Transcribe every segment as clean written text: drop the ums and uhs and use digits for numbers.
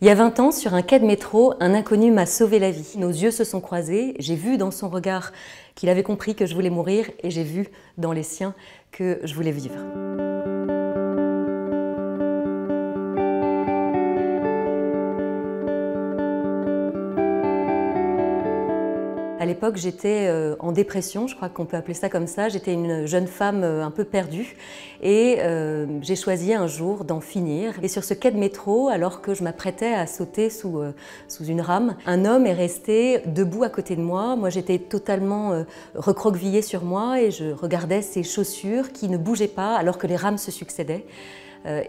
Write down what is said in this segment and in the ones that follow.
Il y a 20 ans, sur un quai de métro, un inconnu m'a sauvé la vie. Nos yeux se sont croisés, j'ai vu dans son regard qu'il avait compris que je voulais mourir et j'ai vu dans les siens que je voulais vivre. À l'époque, j'étais en dépression, je crois qu'on peut appeler ça comme ça. J'étais une jeune femme un peu perdue et j'ai choisi un jour d'en finir. Et sur ce quai de métro, alors que je m'apprêtais à sauter sous une rame, un homme est resté debout à côté de moi. Moi, j'étais totalement recroquevillée sur moi et je regardais ses chaussures qui ne bougeaient pas alors que les rames se succédaient.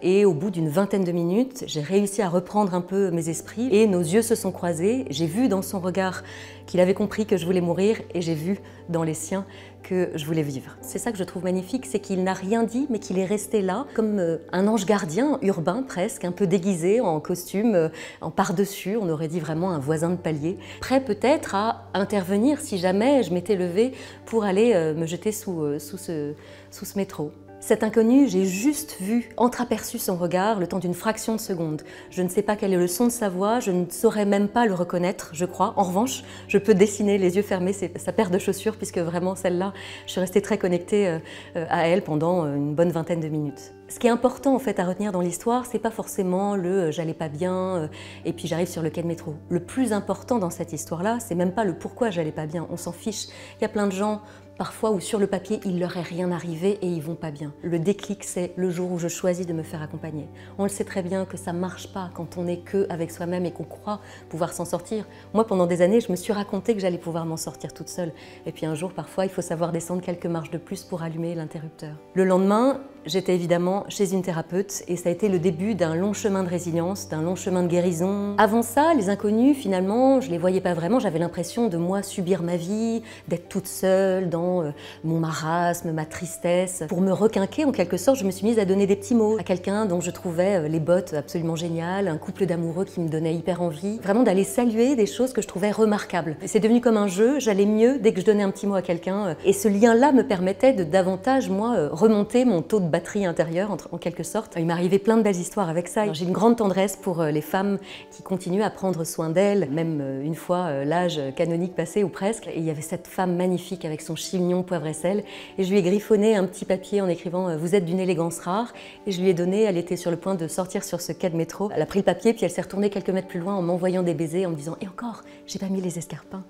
Et au bout d'une vingtaine de minutes, j'ai réussi à reprendre un peu mes esprits et nos yeux se sont croisés. J'ai vu dans son regard qu'il avait compris que je voulais mourir et j'ai vu dans les siens que je voulais vivre. C'est ça que je trouve magnifique, c'est qu'il n'a rien dit mais qu'il est resté là comme un ange gardien urbain presque, un peu déguisé en costume, en par-dessus, on aurait dit vraiment un voisin de palier, prêt peut-être à intervenir si jamais je m'étais levée pour aller me jeter sous ce métro. Cet inconnu, j'ai juste vu, entreaperçu son regard le temps d'une fraction de seconde. Je ne sais pas quel est le son de sa voix, je ne saurais même pas le reconnaître, je crois. En revanche, je peux dessiner les yeux fermés sa paire de chaussures puisque vraiment celle-là, je suis restée très connectée à elle pendant une bonne vingtaine de minutes. Ce qui est important en fait à retenir dans l'histoire, c'est pas forcément le j'allais pas bien et puis j'arrive sur le quai de métro. Le plus important dans cette histoire-là, c'est même pas le pourquoi j'allais pas bien, on s'en fiche. Il y a plein de gens parfois où sur le papier, il leur est rien arrivé et ils vont pas bien. Le déclic, c'est le jour où je choisis de me faire accompagner. On le sait très bien que ça marche pas quand on n'est que avec soi-même et qu'on croit pouvoir s'en sortir. Moi, pendant des années, je me suis raconté que j'allais pouvoir m'en sortir toute seule. Et puis un jour, parfois, il faut savoir descendre quelques marches de plus pour allumer l'interrupteur. Le lendemain, j'étais évidemment chez une thérapeute et ça a été le début d'un long chemin de résilience, d'un long chemin de guérison. Avant ça, les inconnus, finalement, je les voyais pas vraiment. J'avais l'impression de moi subir ma vie, d'être toute seule dans mon marasme, ma tristesse. Pour me requinquer, en quelque sorte, je me suis mise à donner des petits mots à quelqu'un dont je trouvais les bottes absolument géniales, un couple d'amoureux qui me donnait hyper envie. Vraiment d'aller saluer des choses que je trouvais remarquables. C'est devenu comme un jeu, j'allais mieux dès que je donnais un petit mot à quelqu'un. Et ce lien-là me permettait de davantage, moi, remonter mon taux de batterie intérieure, en quelque sorte. Il m'est arrivé plein de belles histoires avec ça. J'ai une grande tendresse pour les femmes qui continuent à prendre soin d'elles, même une fois l'âge canonique passé ou presque. Et il y avait cette femme magnifique avec son chignon, poivre et sel, et je lui ai griffonné un petit papier en écrivant « Vous êtes d'une élégance rare » et je lui ai donné, elle était sur le point de sortir sur ce quai de métro. Elle a pris le papier puis elle s'est retournée quelques mètres plus loin en m'envoyant des baisers, en me disant « Et encore, j'ai pas mis les escarpins ».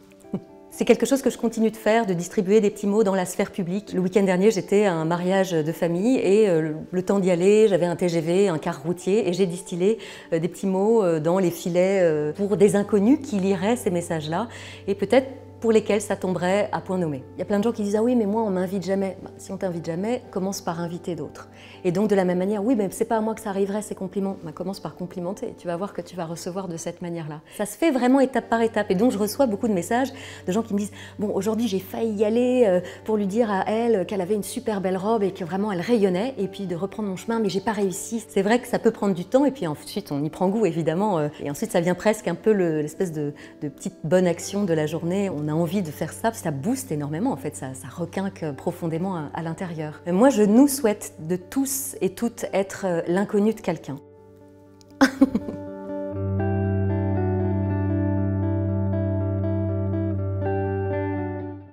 C'est quelque chose que je continue de faire, de distribuer des petits mots dans la sphère publique. Le week-end dernier, j'étais à un mariage de famille et le temps d'y aller, j'avais un TGV, un car routier et j'ai distillé des petits mots dans les filets pour des inconnus qui liraient ces messages-là et peut-être pour lesquels ça tomberait à point nommé. Il y a plein de gens qui disent « Ah oui, mais moi on m'invite jamais ». Si on t'invite jamais, commence par inviter d'autres. Et donc de la même manière, oui, mais c'est pas à moi que ça arriverait ces compliments. Commence par complimenter, tu vas voir que tu vas recevoir de cette manière-là. Ça se fait vraiment étape par étape. Et donc je reçois beaucoup de messages de gens qui me disent « Bon, aujourd'hui j'ai failli y aller pour lui dire à elle qu'elle avait une super belle robe et que vraiment elle rayonnait, et puis de reprendre mon chemin, mais j'ai pas réussi ». C'est vrai que ça peut prendre du temps et puis ensuite on y prend goût évidemment. Et ensuite ça vient presque un peu l'espèce de petite bonne action de la journée. On a envie de faire ça, ça booste énormément en fait, ça requinque profondément à l'intérieur. Moi je nous souhaite de tous et toutes être l'inconnu de quelqu'un.